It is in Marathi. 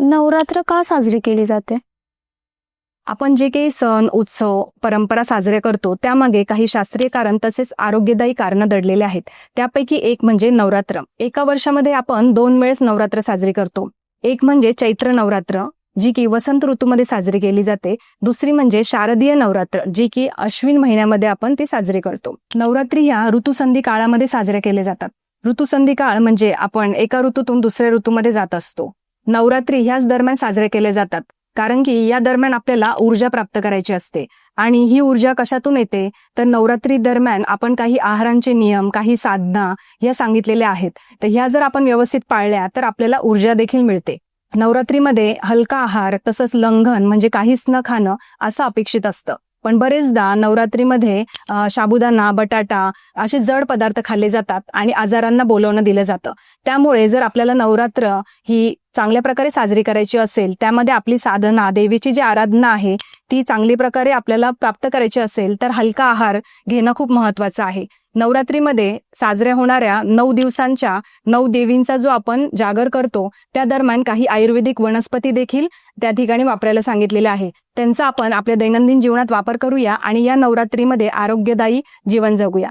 नवरात्र का साजरी केली जाते? आपण जे काही सण, उत्सव, परंपरा साजरे करतो त्यामागे काही शास्त्रीय कारण तसेच आरोग्यदायी कारणं दडलेले आहेत. त्यापैकी एक म्हणजे नवरात्र. एका वर्षामध्ये आपण 2 वेळेस नवरात्र साजरी करतो. एक म्हणजे चैत्र नवरात्र, जी की वसंत ऋतूमध्ये साजरी केली जाते. दुसरी म्हणजे शारदीय नवरात्र, जी की अश्विन महिन्यामध्ये आपण ती साजरी करतो. नवरात्री ह्या ऋतुसंधी काळामध्ये साजरे केले जातात. ऋतुसंधी काळ म्हणजे आपण एका ऋतूतून दुसऱ्या ऋतूमध्ये जात असतो. नवरात्री ह्याच दरम्यान साजरे केले जातात. कारण की या दरम्यान आपल्याला ऊर्जा प्राप्त करायची असते आणि ही ऊर्जा कशातून येते तर नवरात्री दरम्यान आपण काही आहारांचे नियम, काही साधना या सांगितलेल्या आहेत. तर ह्या जर आपण व्यवस्थित पाळल्या तर आपल्याला ऊर्जा देखील मिळते. नवरात्रीमध्ये हलका आहार तसंच लंघन म्हणजे काहीच न खाणं असं अपेक्षित असतं. पण बरेचदा नवरात्रीमध्ये साबुदाणा, बटाटा असे जड पदार्थ खाल्ले जातात आणि आजारांना बोलवणं दिलं जातं. त्यामुळे जर आपल्याला नवरात्र ही चांगल्या प्रकारे साजरी करायची असेल, त्यामध्ये आपली साधना, देवीची जी आराधना आहे ती चांगली प्रकारे आपल्याला प्राप्त करायची असेल तर हलका आहार घेणं खूप महत्त्वाचं आहे. नवरात्रीमध्ये साजऱ्या होणाऱ्या 9 दिवसांच्या 9 देवींचा जो आपण जागर करतो त्या दरम्यान काही आयुर्वेदिक वनस्पती देखील त्या ठिकाणी वापरायला सांगितलेले आहे. त्यांचा आपण आपल्या दैनंदिन जीवनात वापर करूया आणि या नवरात्रीमध्ये आरोग्यदायी जीवन जगूया.